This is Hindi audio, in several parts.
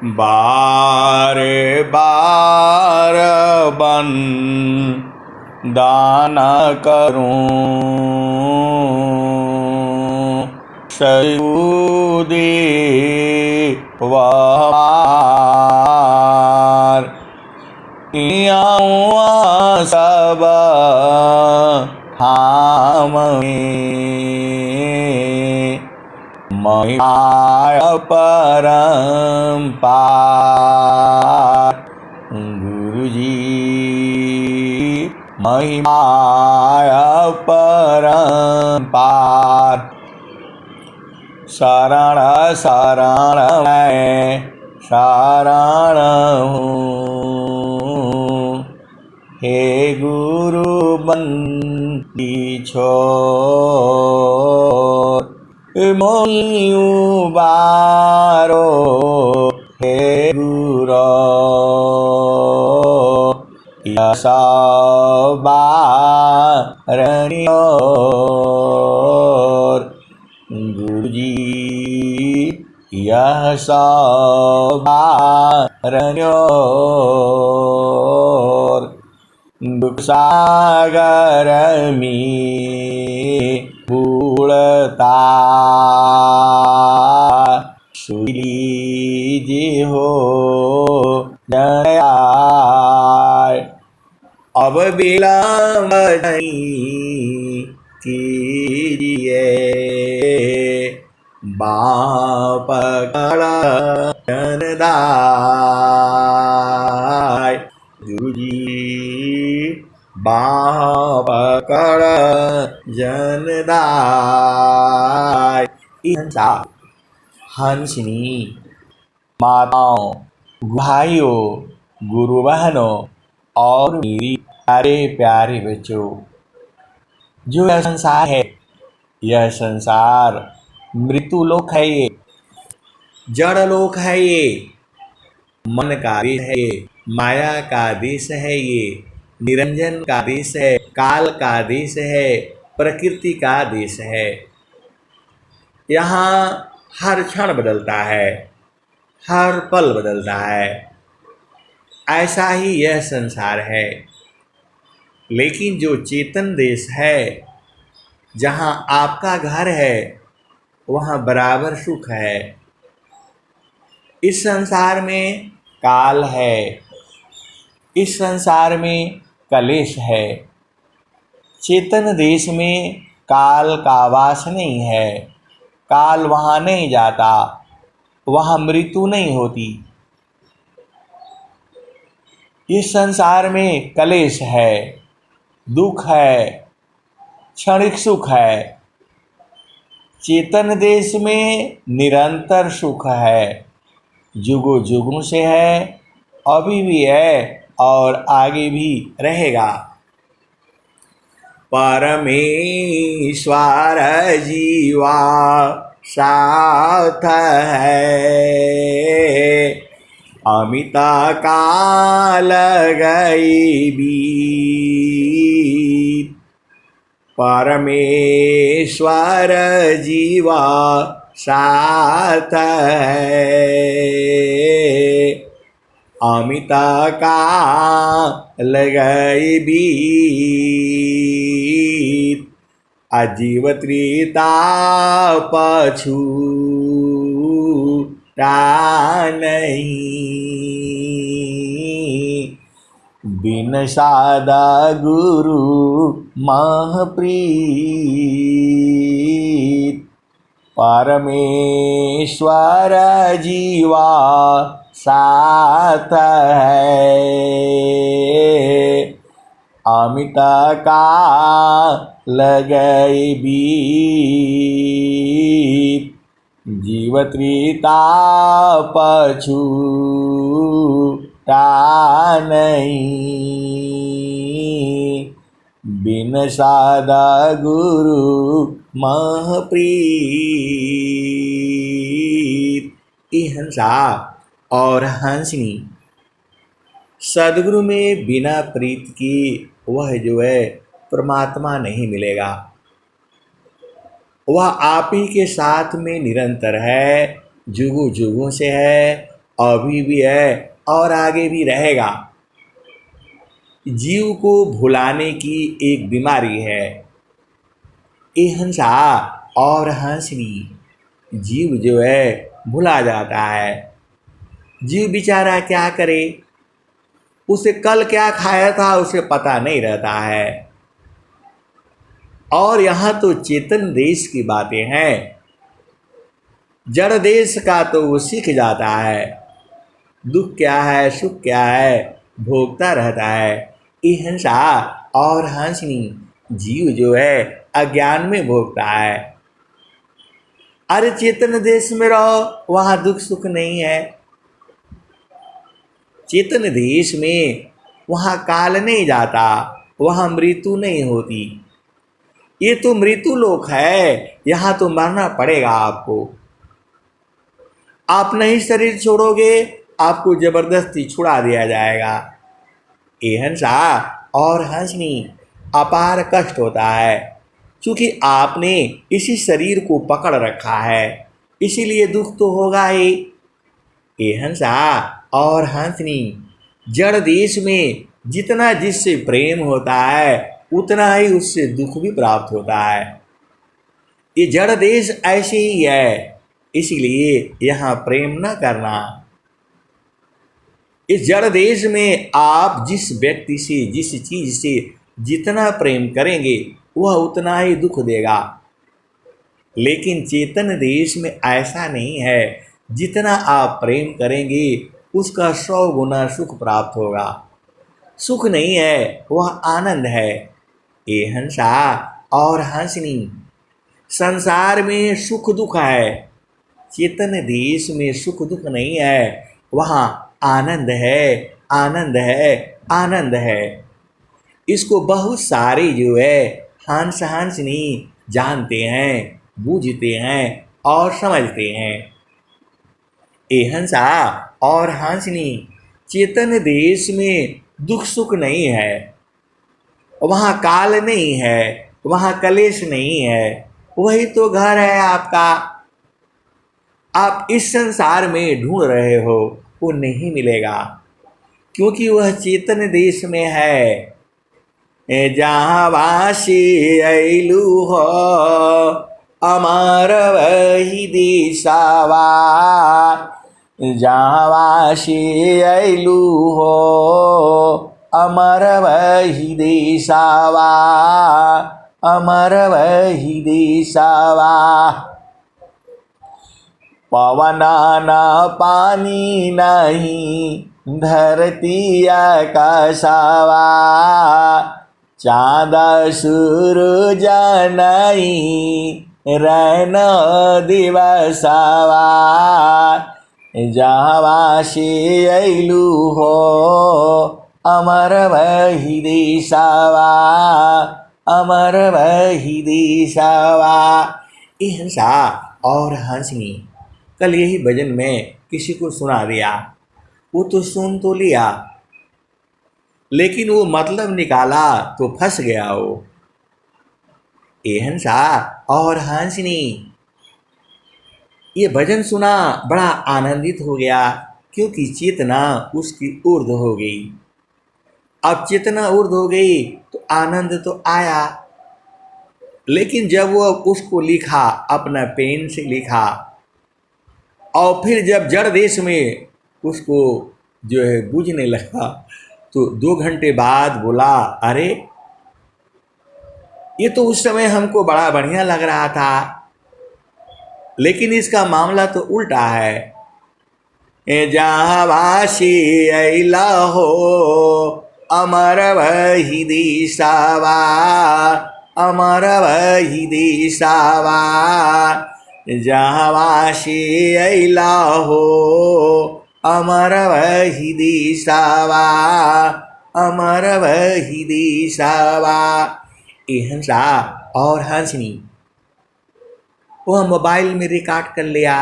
बार बार बन दाना करूं सऊदी वार आऊँ सब थाम महिमाय परंपार गुरुजी महिमाय परंपार शरण शरण मैं शरण हूँ हे गुरु बंदी छोड़ मोहियों बारो हे गुरु यशबारण्योर गुरुजी यह सबारण्योर दुख सागर में भूलता सुलीजी हो जयाय अब विलंब नहीं कीजिए बाप पकड़ जनदाय गुरुजी बाप पकड़ जनदाय हंसनी माताओं भाइयों गुरु बहनों और मेरी प्यारे प्यारे बच्चों, जो यह संसार है, यह संसार मृत्यु लोक है, ये जड़ लोक है, ये मन का देश है, ये माया का देश है, ये निरंजन का देश है, काल का देश है, प्रकृति का देश है। यहाँ हर क्षण बदलता है, हर पल बदलता है। ऐसा ही यह संसार है। लेकिन जो चेतन देश है, जहाँ आपका घर है, वहाँ बराबर सुख है। इस संसार में काल है, इस संसार में कलेश है। चेतन देश में काल का वास नहीं है, काल वहाँ नहीं जाता, वहाँ मृत्यु नहीं होती। इस संसार में कलेश है, दुख है, क्षणिक सुख है। चेतन देश में निरंतर सुख है, जुगों जुगों से है, अभी भी है और आगे भी रहेगा। परमेश्वर जीवा साथ है, अमिता काल गई बीत। परमेश्वर जीवा साथ है, अमिता काल गई बीत। अजीव त्रिता पछूता नहीं, बिन सादा गुरु महप्रीत। परमेश्वर जीवा साथ है, अमिता काल गई बीत। जीव त्रिता पछूता नहीं, बिन सादा गुरु महप्रीत। हंसा और हंसनी सदगुरु में बिना प्रीत की वह जो है परमात्मा नहीं मिलेगा। वह आप ही के साथ में निरंतर है, जुगों जुगों से है अभी भी है और आगे भी रहेगा। जीव को भुलाने की एक बीमारी है ये हंसा और हंसनी। जीव जो है भुला जाता है। जीव बेचारा क्या करे, उसे कल क्या खाया था उसे पता नहीं रहता है। और यहाँ तो चेतन देश की बातें हैं, जड़ देश का तो वो सीख जाता है। दुख क्या है सुख क्या है भोगता रहता है। ये हंसा और हंसनी जीव जो है अज्ञान में भोगता है। अरे चेतन देश में रहो, वहाँ दुख सुख नहीं है। चेतन देश में वहाँ काल नहीं जाता, वहाँ मृत्यु नहीं होती। ये तो मृत्यु लोक है, यहाँ तो मरना पड़ेगा आपको। आप नहीं शरीर छोड़ोगे, आपको जबरदस्ती छुड़ा दिया जाएगा। ये हंसा और हंसनी अपार कष्ट होता है, क्योंकि आपने इसी शरीर को पकड़ रखा है, इसीलिए दुख तो होगा ही। ये हंसा और हंसनी जड़ देश में जितना जिससे प्रेम होता है उतना ही उससे दुख भी प्राप्त होता है। ये जड़ देश ऐसे ही है, इसलिए यहाँ प्रेम न करना। इस जड़ देश में आप जिस व्यक्ति से जिस चीज से जितना प्रेम करेंगे वह उतना ही दुख देगा। लेकिन चेतन देश में ऐसा नहीं है, जितना आप प्रेम करेंगे उसका 100 गुना सुख प्राप्त होगा। सुख नहीं है, वह आनंद है। ये हंसा और हंसनी संसार में सुख दुख है, चेतन देश में सुख दुख नहीं है, वहाँ आनंद है आनंद है आनंद है। इसको बहुत सारे जो है हंस हंसनी जानते हैं, बूझते हैं और समझते हैं। ये हंसा और हंसनी चेतन देश में दुख सुख नहीं है, वहाँ काल नहीं है, वहाँ कलेश नहीं है। वही तो घर है आपका। आप इस संसार में ढूंढ रहे हो, वो नहीं मिलेगा, क्योंकि वह चेतन देश में है। जहाँ वासी अइलू हो अमर वही दिशावा, जहाँ वासी अइलू हो अमर वही दिशावा, अमर वही दिशावा। पवन न पानी नहीं धरती आकाशवा, चाँद सूरज नहीं रैन दिवसवा, जहाँ वासी अइलू हो अमर वही दिशावा, अमर वही दिशावा। ये हंसा और हंसनी कल यही भजन में किसी को सुना दिया, वो तो सुन तो लिया, लेकिन वो मतलब निकाला तो फंस गया वो। ये हंसा और हंसनी ये भजन सुना, बड़ा आनंदित हो गया, क्योंकि चेतना उसकी ऊर्ध्व हो गई। अब चेतना ऊर्ध्व हो गई तो आनंद तो आया, लेकिन जब वो उसको लिखा, अपना पेन से लिखा, और फिर जब जड़ देश में उसको जो है बूझने लगा, तो 2 घंटे बाद बोला, अरे ये तो उस समय हमको बड़ा बढ़िया लग रहा था, लेकिन इसका मामला तो उल्टा है। जहाँ वासी अइला हो अमर वही दिशावा, अमर वही दिशावा, जहाँ वासी अइला हो अमर वही दिशावा, अमर वही दिशावा। ये हंसा और हंसनी वह मोबाइल में रिकॉर्ड कर लिया,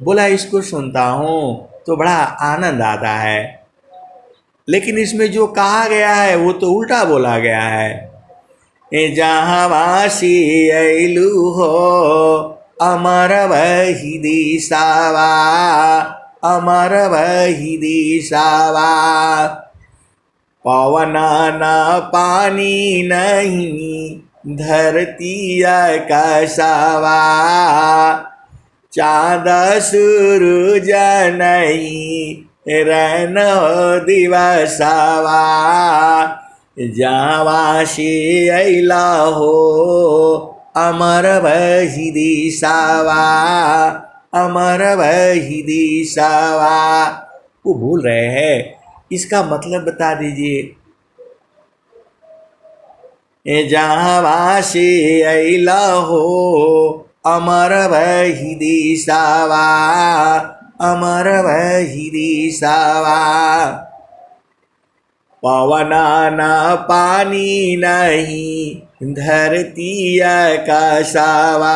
बोला इसको सुनता हूँ तो बड़ा आनंद आता है, लेकिन इसमें जो कहा गया है वो तो उल्टा बोला गया है। जहाँ वासी अइलू हो अमर वही दिशावा, अमर वही दिशावा। पवन न पानी नहीं धरती आकाशवा। चाँद सूरज नहीं रैन दिवसवा। जावा से अइला हो अमर वही दिशावा। अमर वही दिशावा। वो भूल रहे हैं, इसका मतलब बता दीजिए। जावा से अइला हो अमर वही दिशावा। अमर वही दिशावा। पवन न पानी नहीं धरती आकाशवा।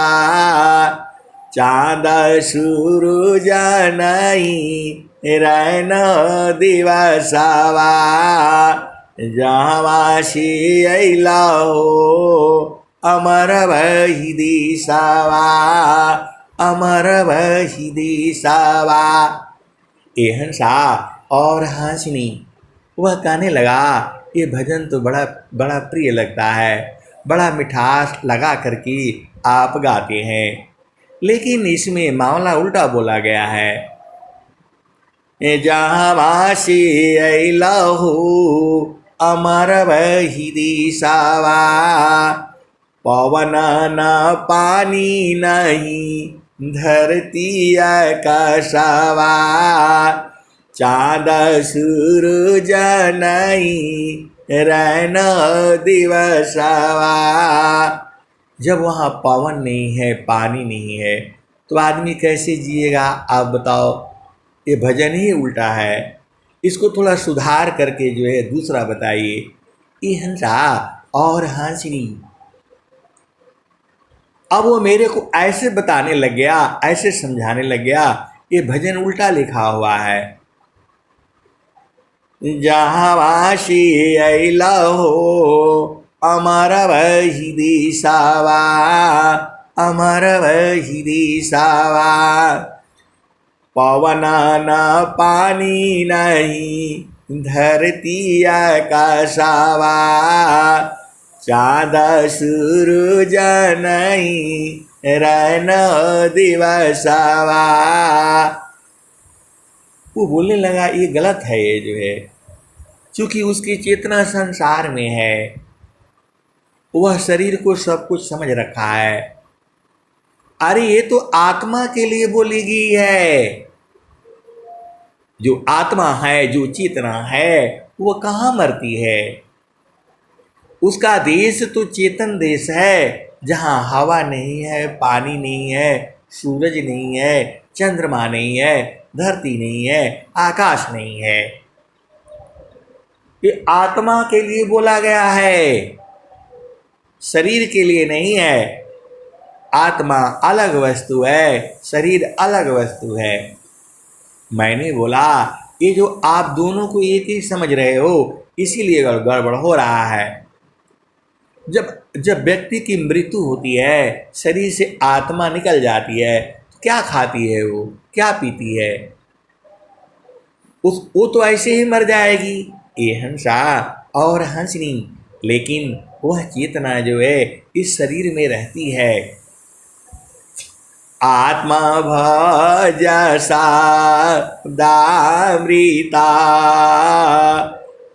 चाँद सूरज नहीं रैन दिवसवा। जावा से अइला हो अमर वही दिशावा। अमर वही दिशावा। ए हंसा और हंसनी वह कहने लगा, ये भजन तो बड़ा बड़ा प्रिय लगता है, बड़ा मिठास लगा करके आप गाते हैं, लेकिन इसमें मामला उल्टा बोला गया है। जहाँ से अइला हो अमर वही दिशावा। पवन न पानी नहीं धरती आकाशवा। चाँद सूरज नहीं रैन दिवसवा। जब वहाँ पवन नहीं है, पानी नहीं है, तो आदमी कैसे जिएगा आप बताओ। ये भजन ही उल्टा है, इसको थोड़ा सुधार करके जो है दूसरा बताइए। ये हंसा और हंसनी। अब वो मेरे को ऐसे बताने लग गया, ऐसे समझाने लग गया, ये भजन उल्टा लिखा हुआ है। जहाँ से अइला हो अमर वही दिशावा। अमर वही दिशावा। पवन न पानी नहीं धरती आकाशवा। चाँद सूरज नहीं रैन दिवसवा। वो बोलने लगा ये गलत है, ये जो है, क्योंकि उसकी चेतना संसार में है, वह शरीर को सब कुछ समझ रखा है। अरे ये तो आत्मा के लिए बोली गई है। जो आत्मा है, जो चेतना है, वो कहाँ मरती है। उसका देश तो चेतन देश है, जहाँ हवा नहीं है, पानी नहीं है, सूरज नहीं है, चंद्रमा नहीं है, धरती नहीं है, आकाश नहीं है। ये आत्मा के लिए बोला गया है, शरीर के लिए नहीं है। आत्मा अलग वस्तु है, शरीर अलग वस्तु है। मैंने बोला ये जो आप दोनों को एक ही समझ रहे हो, इसीलिए गड़बड़ हो रहा है। जब व्यक्ति की मृत्यु होती है, शरीर से आत्मा निकल जाती है, तो क्या खाती है वो, क्या पीती है? वो तो ऐसे ही मर जाएगी। ये हंसा और हंसनी, लेकिन वह चेतना जो है इस शरीर में रहती है। आत्मा भजसा दामृता।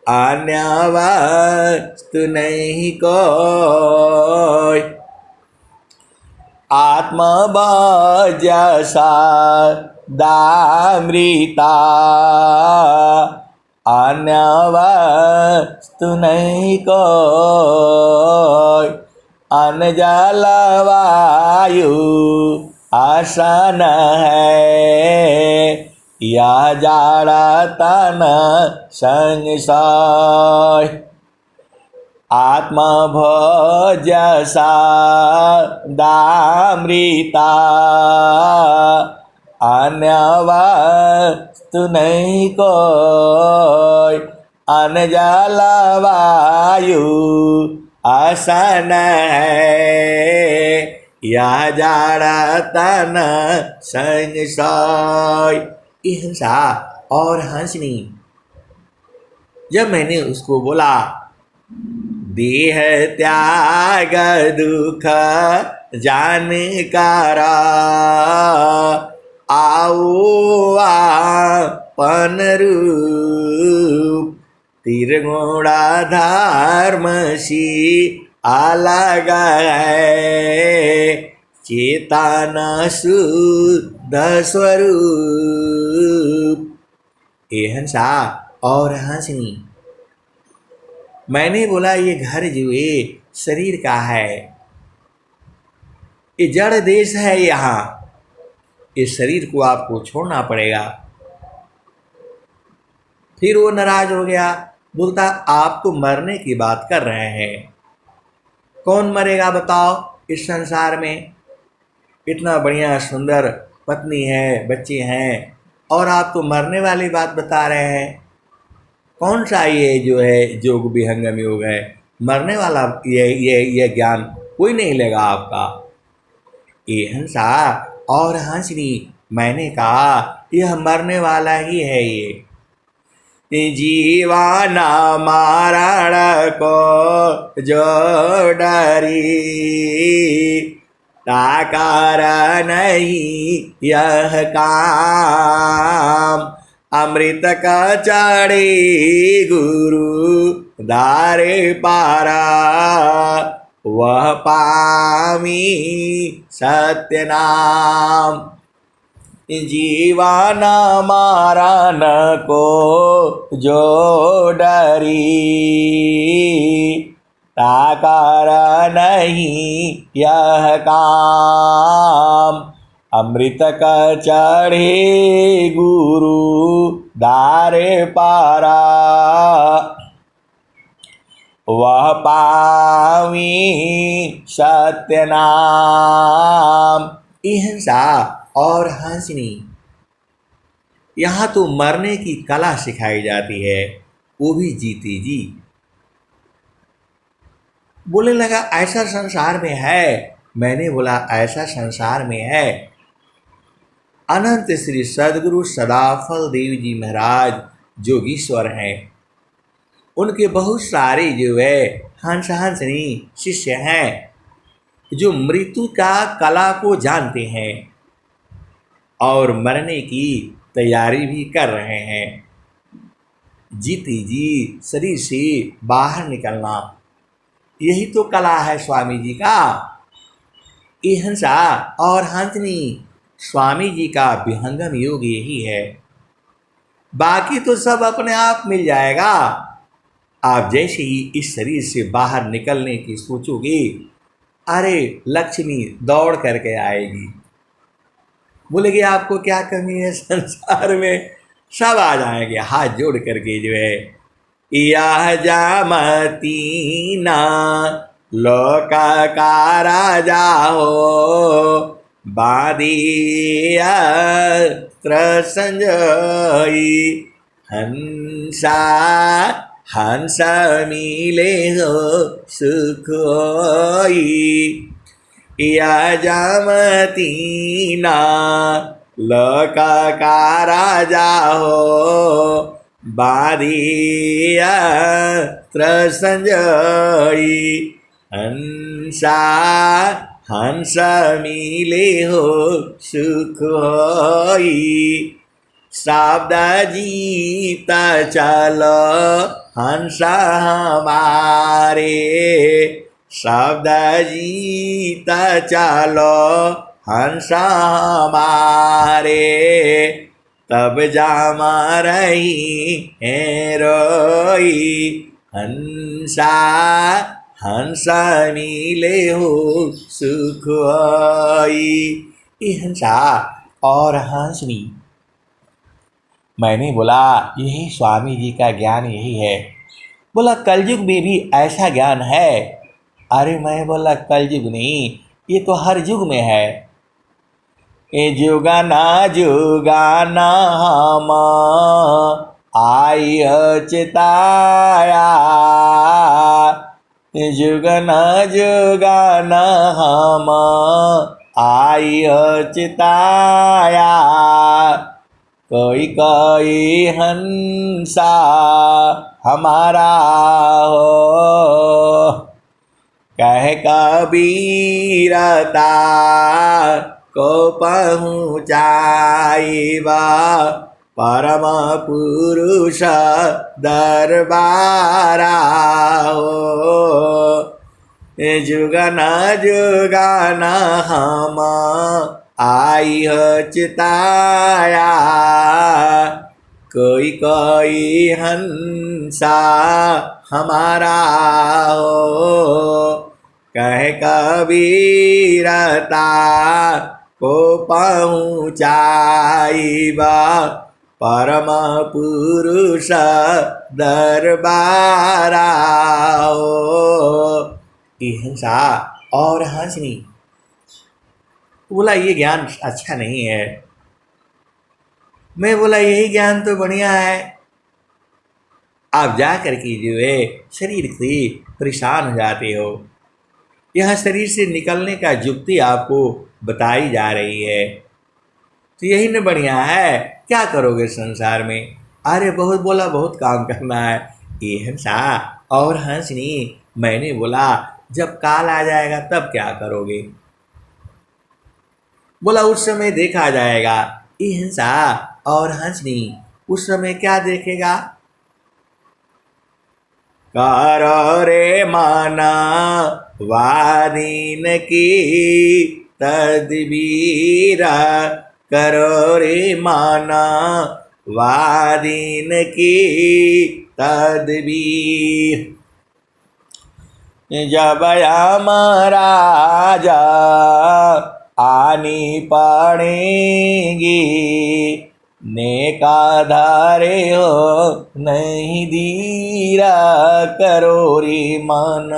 अन्य वस्तु नहीं कोई। आत्मा भजसा दामृता। अन्य वस्तु नहीं कोई। अन्न जल वायु आसन है। या जाड़ा तन संशय। आत्मा भजसा दामृता। अन्य वस्तु नहीं कोई। अन्न जल वायु आसन है। या जाड़ा तन संशय। ये हंसा और हंसनी। जब मैंने उसको बोला देह त्याग दुख जानकारा, आओ आपन रूप त्रिगुणा धर्मसी अलग है, चेतन शुद्ध स्वरूप। ये हंसा और हंसनी। मैंने बोला ये घर जो ये शरीर का है, ये जड़ देश है, यहाँ इस शरीर को आपको छोड़ना पड़ेगा। फिर वो नाराज हो गया, बोलता आप तो मरने की बात कर रहे हैं, कौन मरेगा बताओ इस संसार में? इतना बढ़िया सुंदर पत्नी है, बच्चे हैं, और आप तो मरने वाली बात बता रहे हैं। कौन सा ये जो है जोग विहंगम योग है? मरने वाला ये ज्ञान कोई नहीं लेगा आपका। ये हंसा और हंसनी। मैंने कहा यह मरने वाला ही है। ये जीवाना मारण को जो डरी, ताकार नहीं यह काम, अमृत का चढ़े गुरु दारे पारा, वह पामी सत्य नाम। जीवाना मारन को जो डरी, ताकार नहीं यह काम, अमृत का चढ़े गुरु दारे पारा, वह पावी सत्य नाम। हिंसा और हंसनी। यहाँ तो मरने की कला सिखाई जाती है, वो भी जीते जी। बोलने लगा ऐसा संसार में है। मैंने बोला ऐसा संसार में है। अनंत श्री सदगुरु सदाफल देव जी महाराज जोगीश्वर हैं, उनके बहुत सारे जो है हंस हंसनी शिष्य हैं, जो मृत्यु का कला को जानते हैं और मरने की तैयारी भी कर रहे हैं। जीते जी शरीर से बाहर निकलना, यही तो कला है स्वामी जी का। ये हंसा और हंसनी स्वामी जी का विहंगम योग यही है। बाकी तो सब अपने आप मिल जाएगा। आप जैसे ही इस शरीर से बाहर निकलने की सोचोगे, अरे लक्ष्मी दौड़ करके आएगी। बोलेगी आपको क्या कमी है संसार में, सब आ जाएंगे हाथ जोड़ करके जो है। यह जामती ना लोका का राजा हो, बादिया संजयी, हंसा हंस मिले हो सुख होई। या जामती ना लोका का राजा हो, बादिया संजयी, हंसा हंस मिले हो सुख होई। शब्द जीता चलो हंस हमारे, शब्द जीता चलो हंस हमारे, तब जामा रही है रोई। हंसा हंस मिले हो सुख होई। हंसा और हंसनी। मैंने बोला यही स्वामी जी का ज्ञान यही है। बोला कलयुग में भी ऐसा ज्ञान है? अरे मैं बोला कलयुग नहीं, ये तो हर युग में है। ये जुगाना जुगाना हम आई चिताया, जुगना जुगाना हम आई चिताया, कोई कोई हंसा हमारा हो, कह कबीरता को पहुँचाइबा परम पुरुष दरबारा हो। जुगन जुगन हम आई चिताया, कोई कोई हंसा हमारा हो, कह कबीरता को पहुँचाइबा परम पुरुष दरबारा हो। हिंसा और हंसनी, बोला ये ज्ञान अच्छा नहीं है। मैं बोला यही ज्ञान तो बढ़िया है, आप जा कर के जो है शरीर से परेशान हो जाते हो, यह शरीर से निकलने का युक्ति आपको बताई जा रही है, तो यही न बढ़िया है। क्या करोगे संसार में? अरे बहुत बोला बहुत काम करना है। ये हंसा और हंसनी, मैंने बोला जब काल आ जाएगा तब क्या करोगे? बोला उस समय देखा जाएगा। ये हिंसा और हंसनी उस समय क्या देखेगा? करो रे माना वादीन की तदबीर, करो रे माना वादीन की तदबीर। जब यमराज आनी पड़ेगी, नेकाधारे हो नहीं धीरा, करो रे मन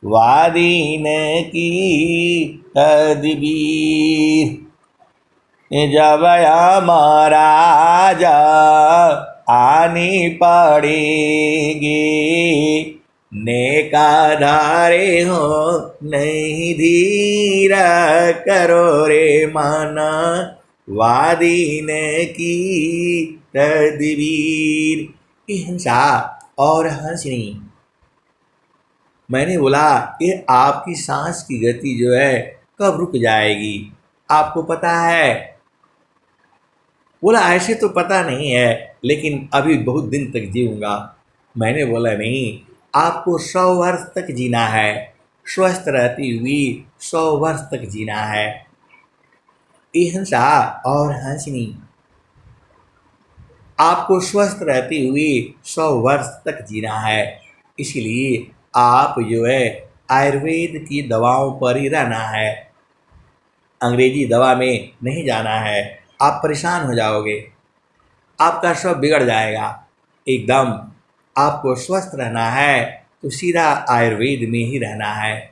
वादीन की तदबीर। जब यमराज आनी पड़ेगी, नेकाधारे हो नहीं धीरा, करो रे मन वादीन की तदबीर। हिंसा और हंसनी, मैंने बोला ये आपकी सांस की गति जो है कब रुक जाएगी, आपको पता है? बोला ऐसे तो पता नहीं है, लेकिन अभी बहुत दिन तक जीऊँगा। मैंने बोला नहीं, आपको 100 वर्ष तक जीना है, स्वस्थ रहती हुई 100 वर्ष तक जीना है। हिंसा और हंसनी, आपको स्वस्थ रहती हुई 100 वर्ष तक जीना है, इसलिए आप जो है आयुर्वेद की दवाओं पर ही रहना है, अंग्रेजी दवा में नहीं जाना है। आप परेशान हो जाओगे, आपका सब बिगड़ जाएगा। एकदम आपको स्वस्थ रहना है तो सीधा आयुर्वेद में ही रहना है।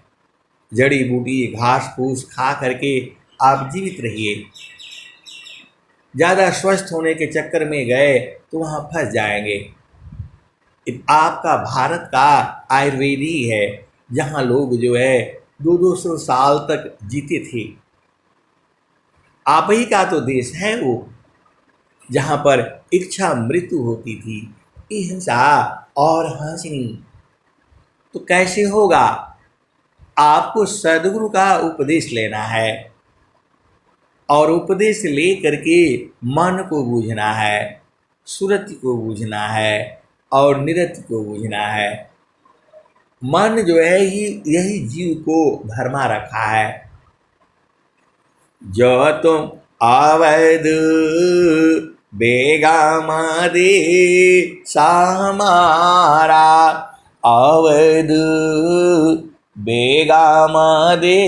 जड़ी बूटी घास फूस खा करके आप जीवित रहिए। ज़्यादा स्वस्थ होने के चक्कर में गए तो वहाँ फंस जाएंगे। आपका भारत का आयुर्वेद ही है, जहाँ लोग जो है 200-200 साल तक जीते थे। आप ही का तो देश है वो, जहाँ पर इच्छा मृत्यु होती थी। हिंसा और हंसनी तो कैसे होगा? आपको सद्गुरु का उपदेश लेना है और उपदेश ले करके मन को बूझना है, सुरति को बूझना है और निरति को बूझना है। मन जो है यही जीव को भरमा रखा है। जो तुम अवैध बेगाम दे हमारा, अवैध बेगाम दे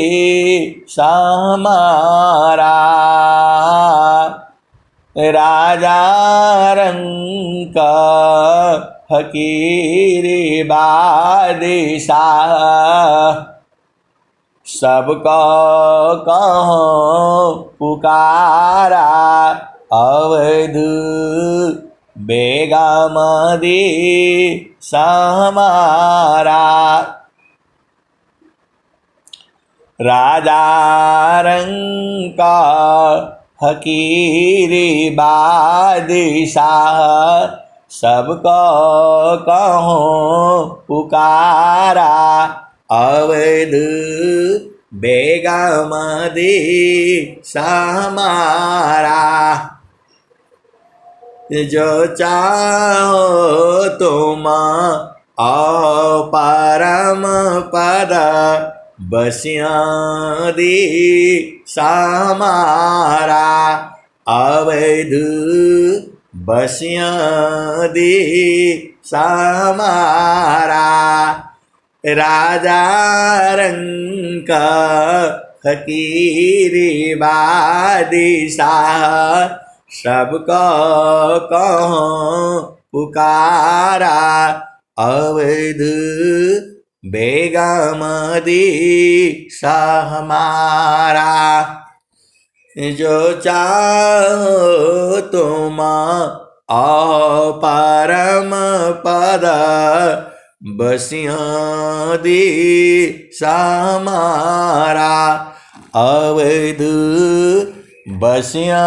हमारा, राजा रंग का फकीर बादशाह, सबको कहो पुकारा, अवध बेगम दे हमारा, राजा रंग का फकीरी बादशाह सबको कहूँ पुकारा अवध बेगम देसा हमारा जो चाहो तुम आओ परम पद बसिया देसा हमारा अवध बसिया देसा हमारा राजा रंग फकीरी बादशाह सबको कहूँ पुकारा अवध बेगम देसा हमारा जो चाहो तुम आओ परम पद बसिया देसा हमारा अवध बसिया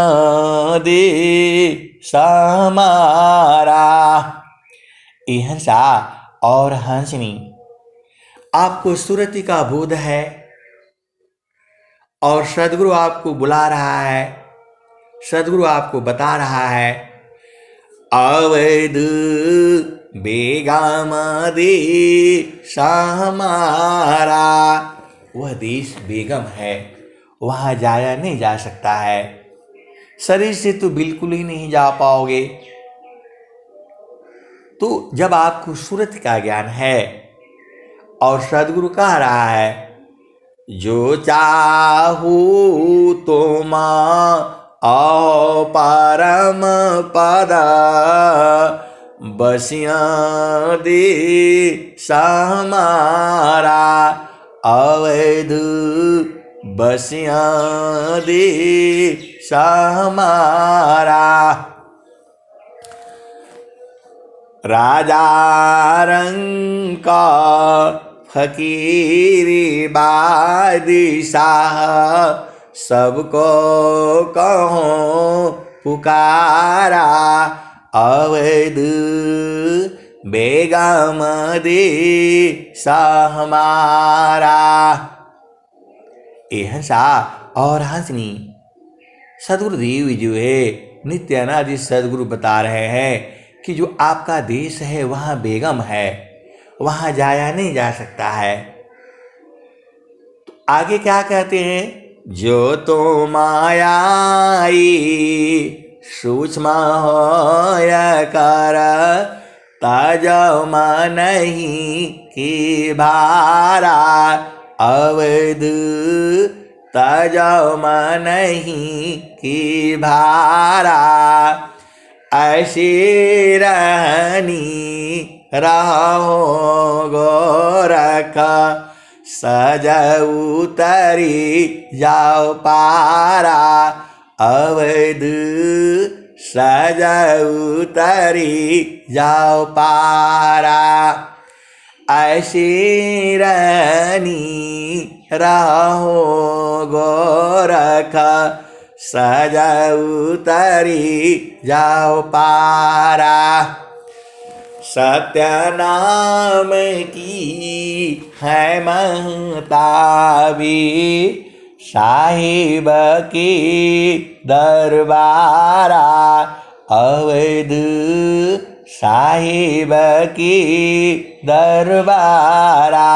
देसा हमारा। हंसा और हंसनी आपको सुरति का बोध है और सदगुरु आपको बुला रहा है, सदगुरु आपको बता रहा है अवध बेगम देसा हमारा। वह देश बेगम है, वहाँ जाया नहीं जा सकता है, शरीर से तो बिल्कुल ही नहीं जा पाओगे। तो जब आपको सूरत का ज्ञान है और सदगुरु कह रहा है जो चाहू तुम आओ परम पद बसिया देसा हमारा अवध बसिया देसा हमारा। राजा रंग का फकीरी बादशाह सबको कहूँ पुकारा अवध बेगम देसा हमारा। हंसा और हंसनी सदगुरुदेव जो है नित्यानंद सदगुरु बता रहे हैं कि जो आपका देश है वहाँ बेगम है, वहाँ जाया नहीं जा सकता है। तो आगे क्या कहते हैं जो तो मायाई सूक्ष्म होय कर ताजम नहीं की भारा अवध ताजम नहीं की भारा ऐसी रहनी रहो गोरख सज उतरी जाओ पारा अवध सज उतरी जाओ पारा ऐसी रहनी रहो गोरख सज उतरी जाओ पारा। सत्य नाम की है महताबी साहिब की दरबारा अवध साहिब की दरबारा।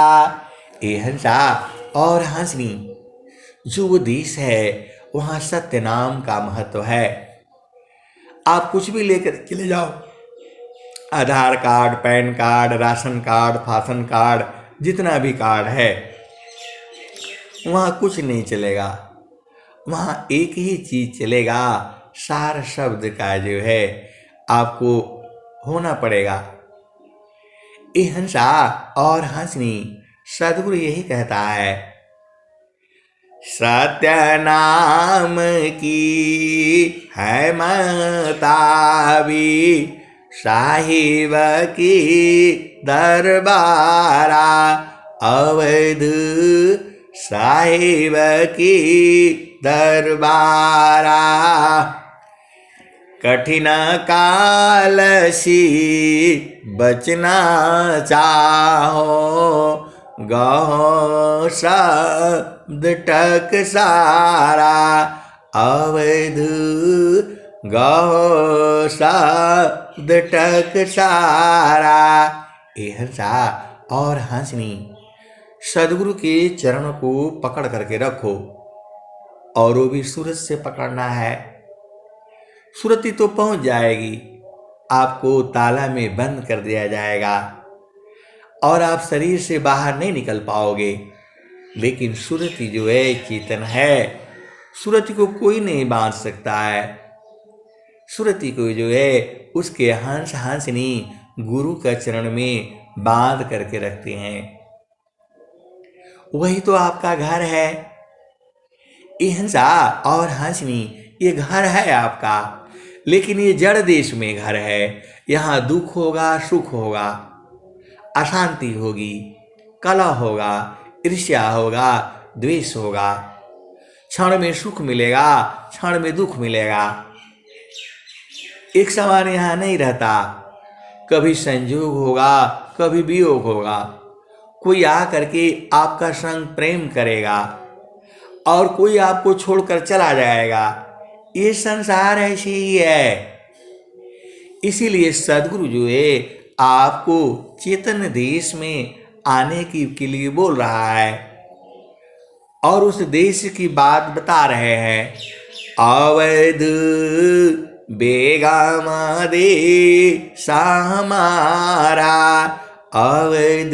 हंसा और हंसनी जो वो देश है वहाँ सत्य नाम का महत्व है। आप कुछ भी लेकर चले जाओ, Aadhaar card, PAN card, ration card, फासन कार्ड, जितना भी कार्ड है वहाँ कुछ नहीं चलेगा। वहाँ एक ही चीज़ चलेगा, सार शब्द का जो है आपको होना पड़ेगा। हंसा और हंसनी सदगुरु यही कहता है सत्य नाम की है महताबी साहिब की दरबारा अवध साहिब की दरबारा। कठिन काल सी बचना चाहो, गहो शब्द टकसारा। अवध गहो शब्द टकसारा। ए हंसा और हंसनी, सदगुरु के चरण को पकड़ करके रखो, और वो भी सूरत से पकड़ना है। सुरती तो पहुंच जाएगी, आपको ताला में बंद कर दिया जाएगा और आप शरीर से बाहर नहीं निकल पाओगे। लेकिन सुरती जो है चेतन है, सुरती को कोई नहीं बांध सकता है। सुरती को जो है उसके हंस हंसनी गुरु का चरण में बांध करके रखते हैं। वही तो आपका घर है। ये हंसा और हंसनी ये घर है आपका, लेकिन ये जड़ देश में घर है। यहाँ दुख होगा, सुख होगा, अशांति होगी, कलह होगा, ईर्ष्या होगा, द्वेष होगा। क्षण में सुख मिलेगा, क्षण में दुख मिलेगा। एक समान यहाँ नहीं रहता। कभी संयोग होगा, कभी वियोग होगा। कोई आ करके आपका संग प्रेम करेगा और कोई आपको छोड़कर चला जाएगा। ये संसार ऐसे ही है। इसीलिए सदगुरु जो है आपको चेतन देश में आने के लिए बोल रहा है और उस देश की बात बता रहे हैं। अवध बेगामा देश हमारा, अवध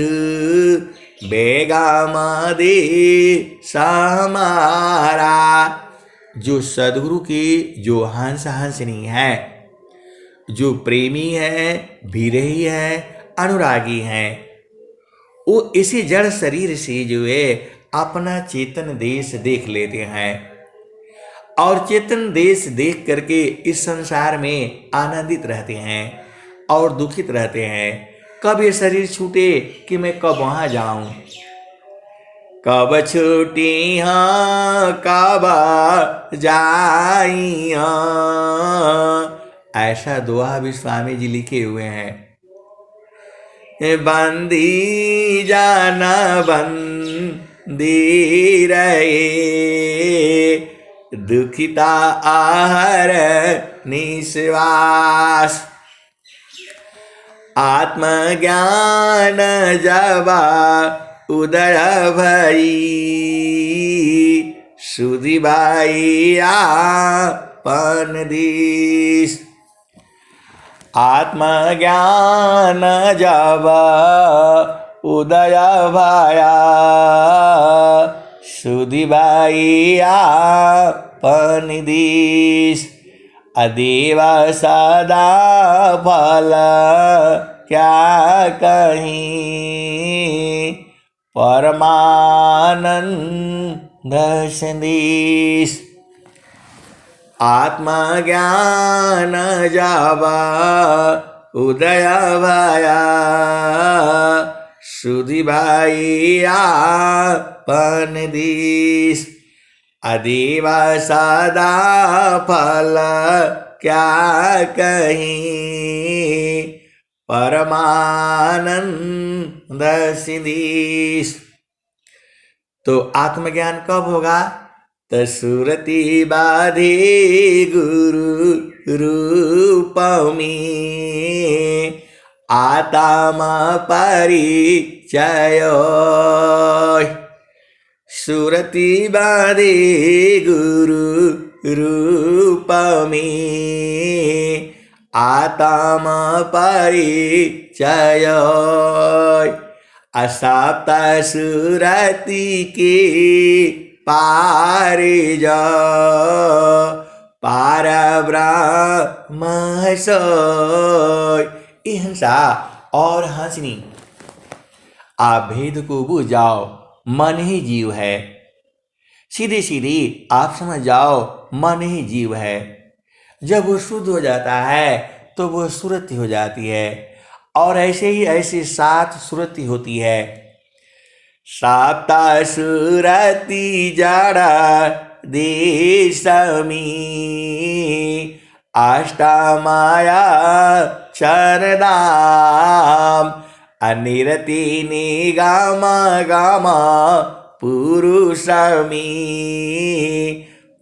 बेगामा देश हमारा। जो सदगुरु की जो हंस हंसनी है, जो प्रेमी है, विरही है, अनुरागी है, वो इसी जड़ शरीर से जो है अपना चेतन देश देख लेते हैं और चेतन देश देख करके इस संसार में आनंदित रहते हैं और दुखित रहते हैं। कब ये शरीर छूटे कि मैं कब वहां जाऊं, कब छूटी हाँ कब जाइया। ऐसा दुआ भी स्वामी जी लिखे हुए हैं। बंदी जाना बंदी रहे, दुखिता आहर निश्वास। आत्मज्ञान जबा उदय भई, सुधि बाई आपन दिस। आत्मज्ञान जब उदय भया, सुधि बाई आपन दिस। अदेव सदा फल क्या कहीं, परमानंद संदेश। आत्मज्ञान जब उदय भया, सुधि बाई आपन दिस। अदेव सदा फल क्या कहीं, परमानंद सिद्धीश। तो आत्मज्ञान कब होगा? तो सुरति बाधे गुरु रूप में, आत्मा परिचय। सुरति बाधे गुरु रूप में, आत्मा परिचय। असप्त सुरति के पार जा, पार ब्रह्म सोय। हिंसा और हंसनी, आप भेद को बुझ जाओ, मन ही जीव है। सीधे सीधे आप समझ जाओ, मन ही जीव है। जब वो शुद्ध हो जाता है तो वो सुरति हो जाती है, और ऐसे ही ऐसे 7 सुरति होती है। सप्त सुरति जड़ देशमी अष्टमाया शरदाम अनिरति निगम गम पुरुषमी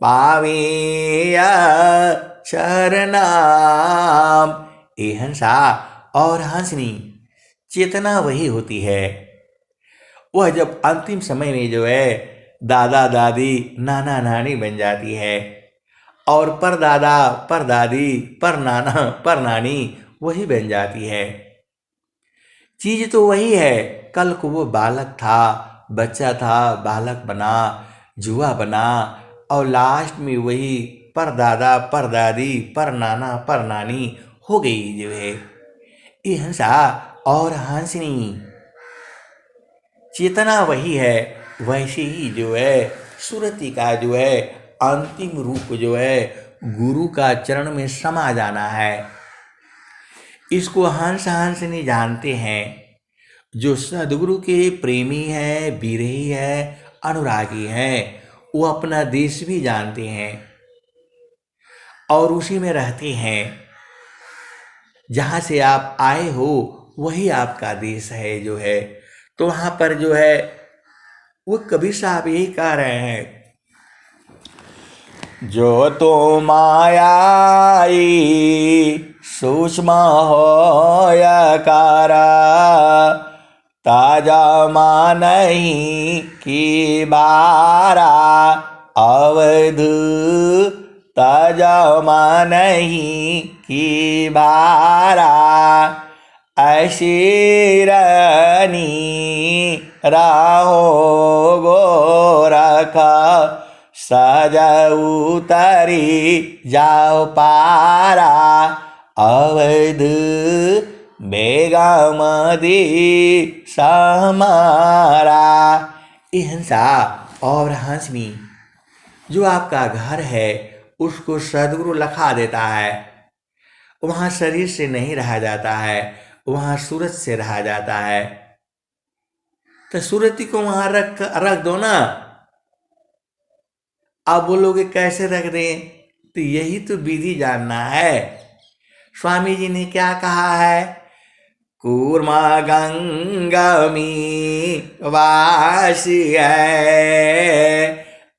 पावेय शरणाम। ये हंसा और हंसनी चेतना वही होती है। वह जब अंतिम समय में जो है दादा दादी नाना नानी बन जाती है और परदादा परदादी परनाना परनानी वही बन जाती है। चीज तो वही है। कल को वो बालक था, बच्चा था, बालक बना, जुआ बना और लास्ट में वही परदादा परदादी परनाना परनानी हो गई जो है। ये हंसा और हंसनी चेतना वही है। वैसे ही जो है सुरति का जो है अंतिम रूप जो है गुरु का चरण में समा जाना है। इसको हंस हंसनी जानते हैं। जो सदगुरु के प्रेमी है, विरही है, अनुरागी हैं, वो अपना देश भी जानते हैं और उसी में रहते हैं। जहाँ से आप आए हो वही आपका देश है जो है। तो वहाँ पर जो है वो कबीर साहब यही कह रहे हैं, जो तो मायाई सूक्ष्म होयकारा ताजा मानही की बारा अवध ताजा मानही की बारा ऐसी रानी राहो गोरखा सजा उतरी जाओ पारा अवध बेगमदी समारा। ये हंसा और हंसनी जो आपका घर है उसको सदगुरु लखा देता है। वहाँ शरीर से नहीं रहा जाता है, वहाँ सूरज से रहा जाता है। तो सूरती को वहाँ रख दो ना। आप बोलोगे कैसे रख दें? तो यही तो विधि जानना है। स्वामी जी ने क्या कहा है? कूर्मा गंगमी वासी है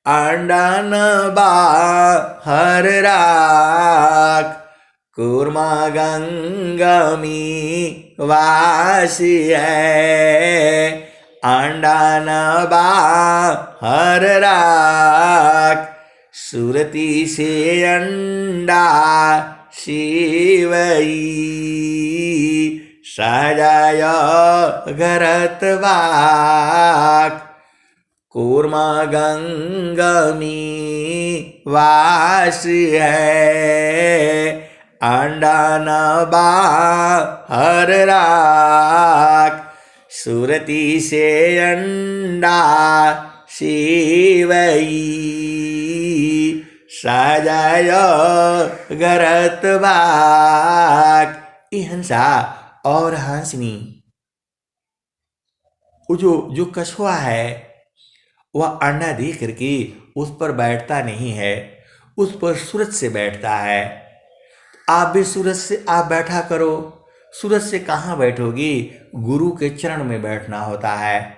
अंडन बाहर राख। कूर्मा गंगमी वासी है अंडन बाहर राख। सुरती से अंडा शिवई सजाय घरत बाक। कूर्मा गंगमी वास है अंडा न बाहर राख। सुरती से अंडा शिवई सजाय घरत बाक। ये हंसा और हंसनी वो जो कछुआ है वह अंडा दे करके उस पर बैठता नहीं है, उस पर सूरज से बैठता है। आप भी सूरज से आप बैठा करो। सूरज से कहाँ बैठोगी? गुरु के चरण में बैठना होता है।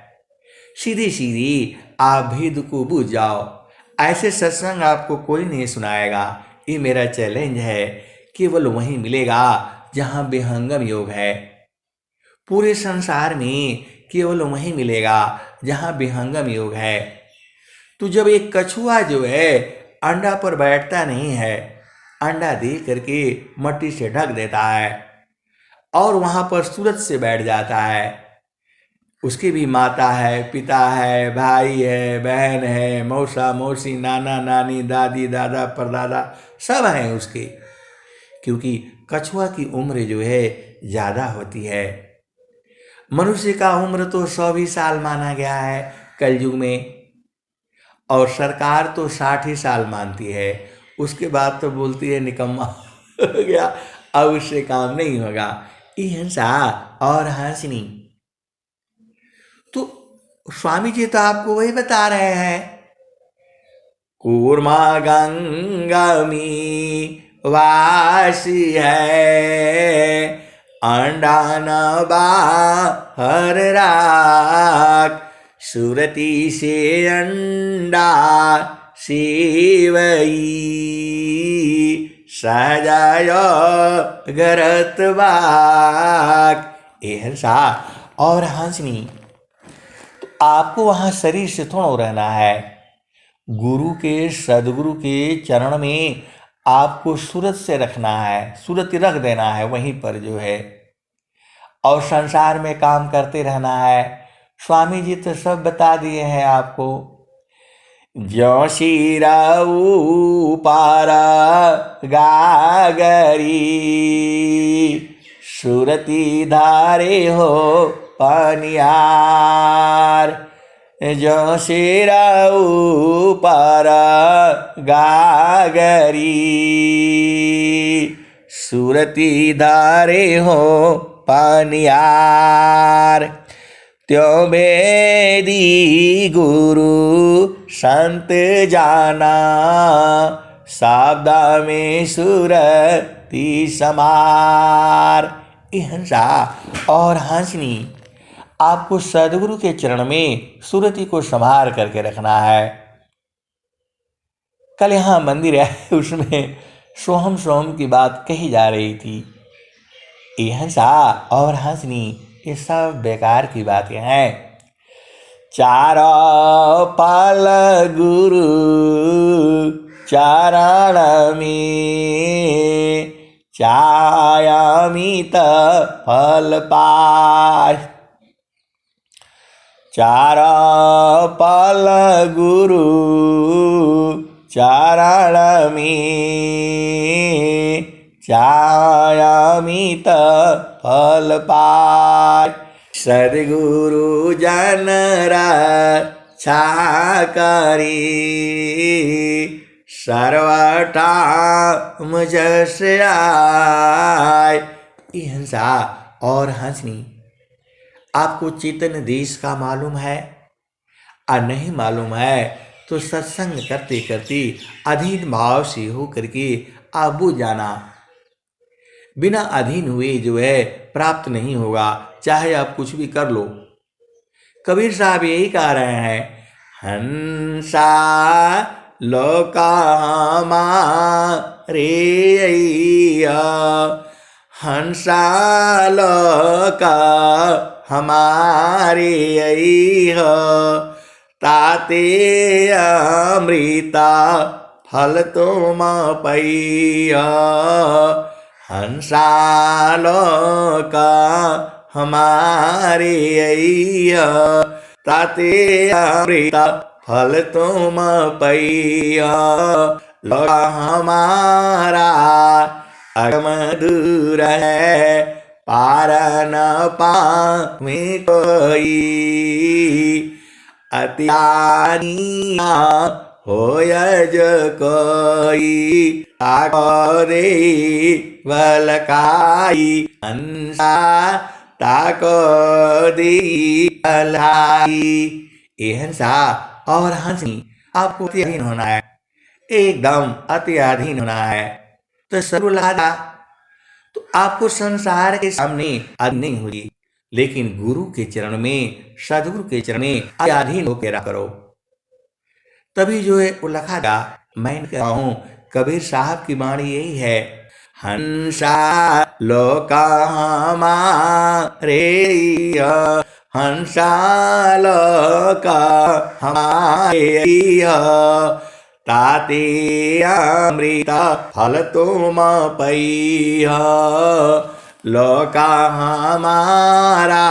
सीधी सीधी आप भेद को बूझ जाओ। ऐसे सत्संग आपको कोई नहीं सुनाएगा। ये मेरा चैलेंज है। केवल वहीं मिलेगा जहाँ विहंगम योग है। पूरे संसार में केवल वहीं मिलेगा जहाँ विहंगम योग है। तो जब एक कछुआ जो है अंडा पर बैठता नहीं है, अंडा दे करके मट्टी से ढक देता है और वहाँ पर सूरज से बैठ जाता है। उसकी भी माता है, पिता है, भाई है, बहन है, मौसा मौसी, नाना नानी, दादी दादा परदादा सब हैं उसके। क्योंकि कछुआ की उम्र जो है ज़्यादा होती है। मनुष्य का उम्र तो 120 साल माना गया है कलयुग में, और सरकार तो 60 ही साल मानती है। उसके बाद तो बोलती है निकम्मा हो गया, अब उससे काम नहीं होगा। ये हंसा और हंसनी। तो स्वामी जी तो आपको वही बता रहे हैं, कूर्मा गंगमी वासी है, अंडा न बाहर राख, सुरती से अंडा सेवई, सजाय गरत बाक। ए हंसा और हंसनी, तो आपको वहां शरीर से थोड़ा रहना है, गुरु के सदगुरु के चरण में आपको सूरत से रखना है, सूरत रख देना है वहीं पर जो है, और संसार में काम करते रहना है। स्वामी जी तो सब बता दिए हैं आपको। ज्यों शिराऊ पारा गागरी, सुरती धारे हो पनियार, ज्यों शिराऊ पारा गागरी, सुरती धारे हो पनियार, त्यों बेदी गुरु संत जाना, साबदा में सुरती समार। हंसा और हंसनी, आपको सदगुरु के चरण में सुरती को संभार करके रखना है। कल यहाँ मंदिर है, उसमें सोहम सोहम की बात कही जा रही थी। ये हंसा और हंसनी, ये सब बेकार की बातें हैं। चार पाल गुरु चरण में, चायामित फल पाय, चार पाल गुरु चरण में, चायामित फल पाय, सद्गुरु जन रक्षा करी, सर्वथा मुझ से आय। हंसा और हंसनी, आपको चेतन देश का मालूम है और नहीं मालूम है तो सत्संग करते करते अधीन भाव से हो करके आप बुझ जाना। बिना अधीन हुए जो है प्राप्त नहीं होगा, चाहे आप कुछ भी कर लो। कबीर साहब यही कह रहे हैं, हंसा लोका हमारे अइया, हंसा लोका हमारे अइया, ताते अमृता फल तुम पैया, हंसा लोका हमारे अइया, ताते अमृता फल तुम पैया, लोका हमारा अगम दूर है, पार न पावे कोई, अत्यानिया होय जो कोई, ताको दे बलकाई, हंसा ताको दे बलाई। ये हंसा और हंसनी, आपको अति अधीन होना है, एकदम अति अधीन होना है। तो सर्वलादा तो आपको संसार के सामने अधीन नहीं हुई, लेकिन गुरु के चरण में, सदगुरु के चरण में अधीन होकर रहा करो, तभी जो है वो लखागा। मैं कह रहा हूँ, कबीर साहब की वाणी यही है, हंसा लोका हमारे अइया, हंसा लोका हमारे अइया, ताते अमृता फल तुम पैया, लोका हमारा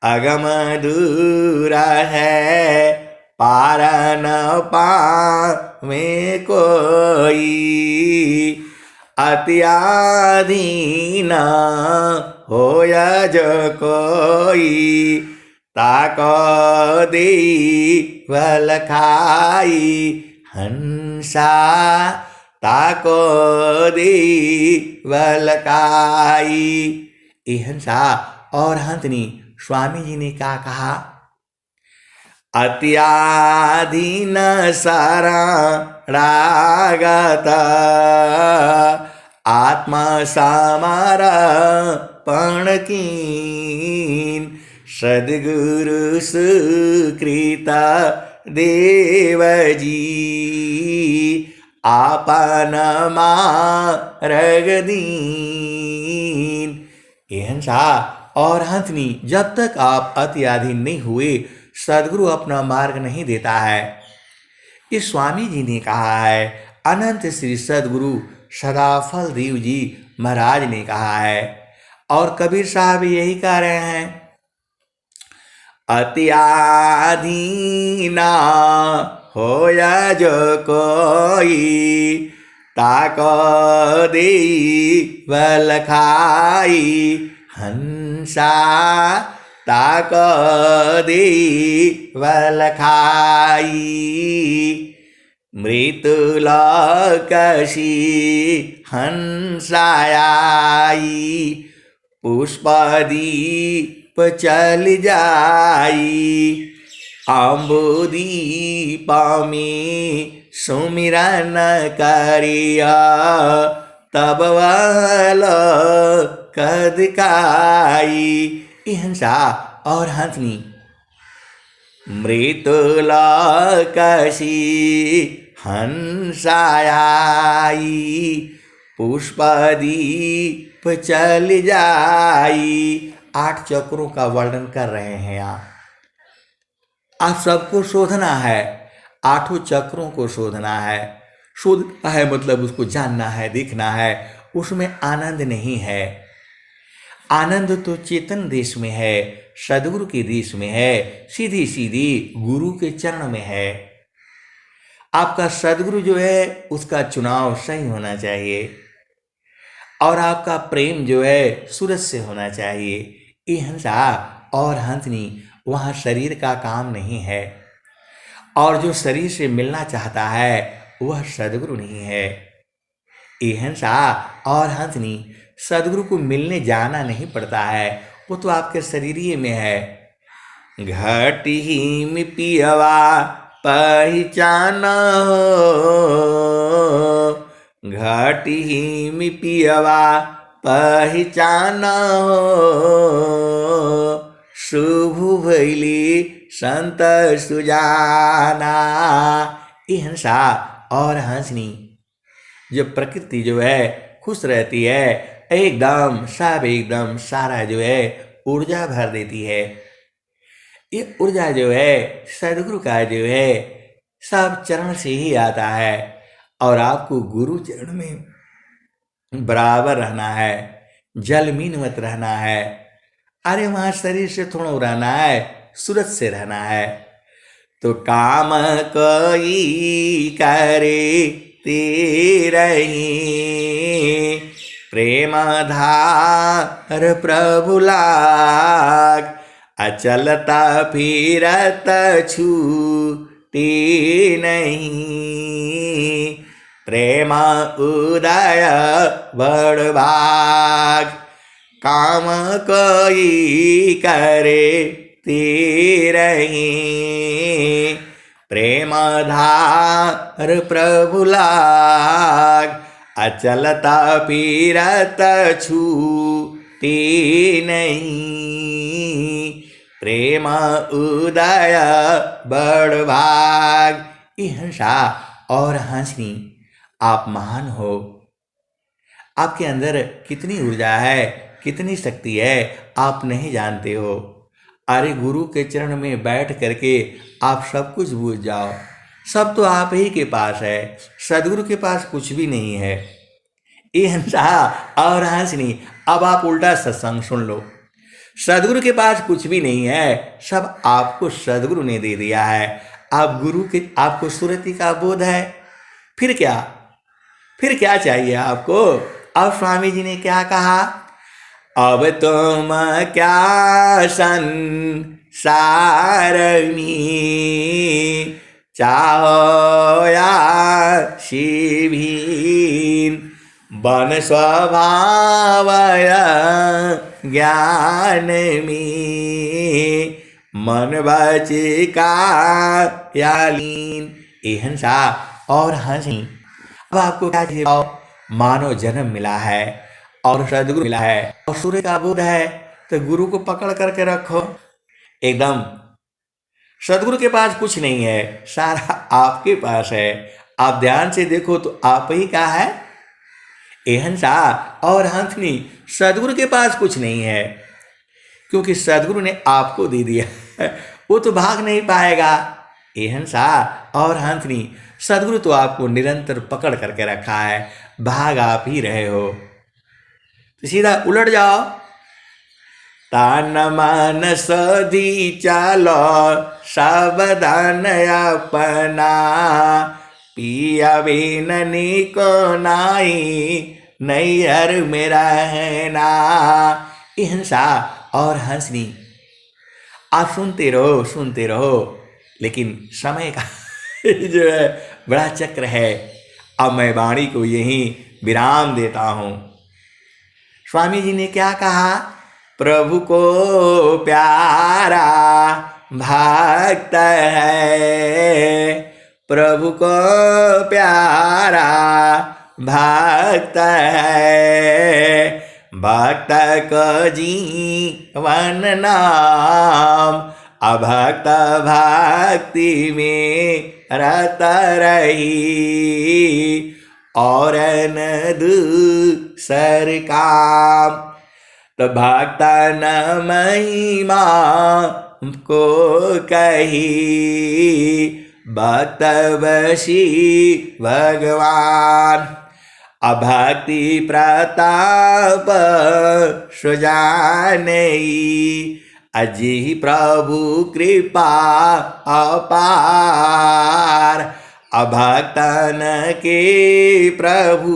अगम दूर है, पार न पावे कोई, अत्याधीन होय जो कोई, ताको दे बलखाई, हंसा ताको दे बलखाई। ये हंसा और हंसनी, स्वामी जी ने क्या कहा, अत्याधीन शरणागत आत्मा समर्पण कीन सद्गुरु सुकृत देवजी आपन मार्ग दीन। हंसा और हंसनी, जब तक आप अत्याधीन नहीं हुए सदगुरु अपना मार्ग नहीं देता है। इस स्वामी जी ने कहा है, अनंत श्री सदगुरु सदाफल देव जी महाराज ने कहा है, और कबीर साहब यही कह रहे हैं, अत्याधीना होया जो कोई ताको दे बल खाई हंसा ताको दे बल खाई मृत्युलोकसी हंसाई पुष्पदीप चल जाई अम्बुदीप में सुमिरन करिया तब वाला कदकाई। हंसा और हंसनी, मृत्युलोकसी हंसाई पुष्पदीप चल जाई। 8 चक्रों का वर्णन कर रहे हैं आप सबको शोधना है, 8 चक्रों को शोधना है। शोधना है मतलब उसको जानना है, देखना है। उसमें आनंद नहीं है। आनंद तो चेतन देश में है, सदगुरु के देश में है, सीधी सीधी गुरु के चरण में है। आपका सदगुरु जो है उसका चुनाव सही होना चाहिए, और आपका प्रेम जो है सूरज से होना चाहिए। ये हंसा और हंसनी, वहाँ शरीर का काम नहीं है, और जो शरीर से मिलना चाहता है वह सदगुरु नहीं है। ये हंसा और हंसनी, सदगुरु को मिलने जाना नहीं पड़ता है, वो तो आपके शरीर में है। घटी में पियवा पहचान हो, घटी में पियवा पहचान हो, शुभ भैली संत सुजाना। ये हंसा और हंसनी, जो प्रकृति जो है खुश रहती है, एकदम सब एकदम सारा जो है ऊर्जा भर देती है। ये ऊर्जा जो है सदगुरु का जो है सब चरण से ही आता है, और आपको गुरु चरण में बराबर रहना है, जलमीन मत रहना है। अरे वहाँ शरीर से थोड़ा रहना है, सूरज से रहना है। तो काम कोई करे तेरही प्रेम धार प्रभु लाग, अचलता फिरत छूटे नहीं, प्रेम उदय बड़ भाग। काम कोई करे तेरही प्रेम धार प्रभु लाग, अचलता फिरत छूटे नहीं, प्रेम उदय बड़ भाग। हंसा और हंसनी, आप महान हो। आपके अंदर कितनी ऊर्जा है, कितनी शक्ति है, आप नहीं जानते हो। अरे गुरु के चरण में बैठ करके आप सब कुछ भूल जाओ। सब तो आप ही के पास है, सदगुरु के पास कुछ भी नहीं है। ये हंसा और हंसनी, अब आप उल्टा सत्संग सुन लो। सदगुरु के पास कुछ भी नहीं है, सब आपको सदगुरु ने दे दिया है। आप गुरु के, आपको सुरति का बोध है, फिर क्या चाहिए आपको। अब स्वामी जी ने क्या कहा, अब तुम क्या संसार में चाहो या शिवीन, बन स्वभाव ज्ञान में मन बचे का यालीन। ए हंसा और हंसी, अब आपको क्या चाहिए? मानव जन्म मिला है और सदगुरु मिला है और सूर्य का बोध है, तो गुरु को पकड़ करके रखो एकदम। सदगुरु के पास कुछ नहीं है, सारा आपके पास है। आप ध्यान से देखो तो आप ही का है। ए हंसा और हंसनी, सदगुरु के पास कुछ नहीं है, क्योंकि सदगुरु ने आपको दे दिया वो तो भाग नहीं पाएगा। ए हंसा और हंसनी, सदगुरु तो आपको निरंतर पकड़ करके रखा है, भाग आप ही रहे हो। तो सीधा उलट जाओ। तान मान सदी चालो सावधान अपना, पिया बिननी को नाई नैहर में रहना। ए हंसा और हंसनी, आप सुनते रहो, लेकिन समय का जो है बड़ा चक्र है। अब मैं वाणी को यहीं विराम देता हूँ। स्वामी जी ने क्या कहा? प्रभु को प्यारा भक्त है, प्रभु को प्यारा भक्त है, भक्त को जीवन नाम, अभक्त भक्ति में रत रही, और न दूसर काम। तो भक्त न महिमा को कही, भक्त बशी भगवान, अभक्ति प्रताप सुजानई, अजी प्रभु कृपा अपार, अभक्तन के प्रभु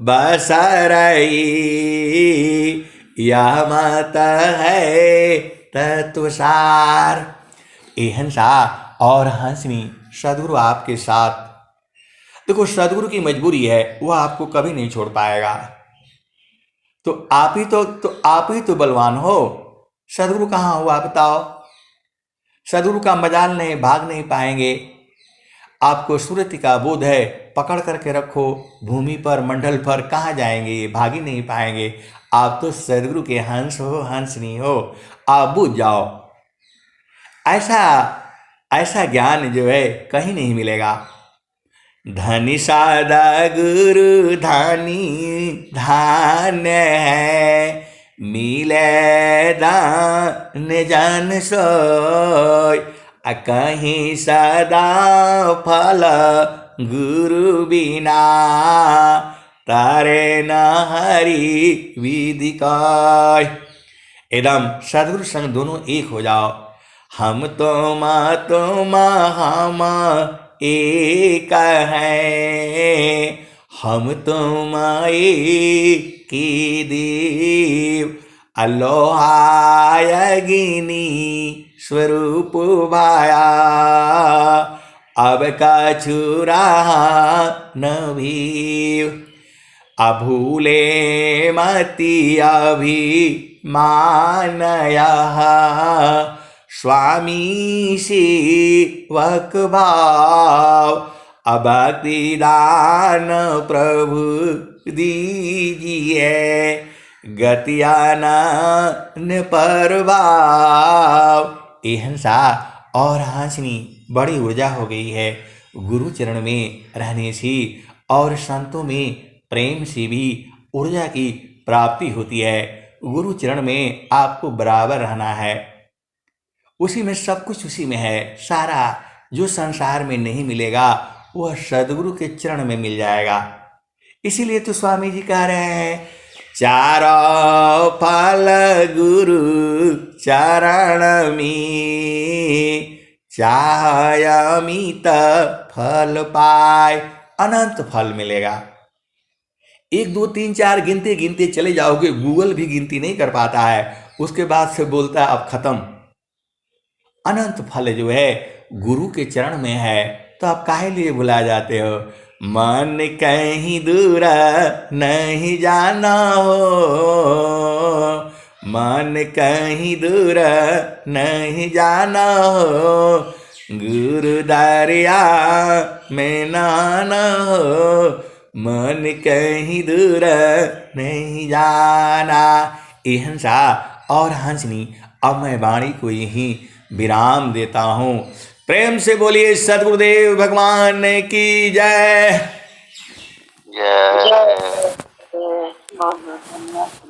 बसरई, यह मत है तत्वसार। ए हंसा और हंसनी, सदगुरु आपके साथ। देखो, सदगुरु की मजबूरी है, वह आपको कभी नहीं छोड़ पाएगा। तो आप ही तो बलवान हो। सदगुरु कहाँ हुआ बताओ? सदगुरु का मजाल नहीं, भाग नहीं पाएंगे। आपको सुरति का बोध है, पकड़ करके रखो। भूमि पर, मंडल पर कहाँ जाएंगे? भाग ही नहीं पाएंगे। आप तो सदगुरु के हंस हो, हंसनी हो। आप बुझ जाओ। ऐसा ज्ञान जो है कहीं नहीं मिलेगा। धनी सादा गुरु धानी धान्य है, मिले दान जन सोय, कहीं सदा फल गुरु बिना, तारे न हरि विधि काय। एकदम सदगुरु संग दोनों एक हो जाओ। हम तुम हम एक है, हम तुम एक की देव, अलोहायगिनी स्वरूप भाया, अब का छुरा नभी, अभूले मति अभिमानया, स्वामी सेवक भाव, अभक्ति दान प्रभु दीजिए, गतियानन पर भाव। ए हंसा और हंसनी, बड़ी ऊर्जा हो गई है गुरु चरण में रहने से, और संतों में प्रेम से भी ऊर्जा की प्राप्ति होती है। गुरु चरण में आपको बराबर रहना है, उसी में सब कुछ, उसी में है सारा। जो संसार में नहीं मिलेगा वह सदगुरु के चरण में मिल जाएगा। इसीलिए तो स्वामी जी कह रहे हैं, चारों फल गुरु चरण में, चाहे अमित फल पाए, अनंत फल मिलेगा। 1 2 3 4 गिनते गिनते चले जाओगे, गूगल भी गिनती नहीं कर पाता है। उसके बाद से बोलता है अब खत्म। अनंत फल जो है गुरु के चरण में है, तो आप काहे लिए भुला जाते हो? मन कहीं दूर नहीं जाना हो, मन कहीं दूर नहीं जाना हो, गुरु दरिया में नाना हो, मन कहीं दूर नहीं जाना। ए हंसा और हंसनी, अब मैं वाणी को यहीं विराम देता हूँ। प्रेम से बोलिए सद्गुरुदेव भगवान की जय। जय। बहुत बहुत धन्यवाद।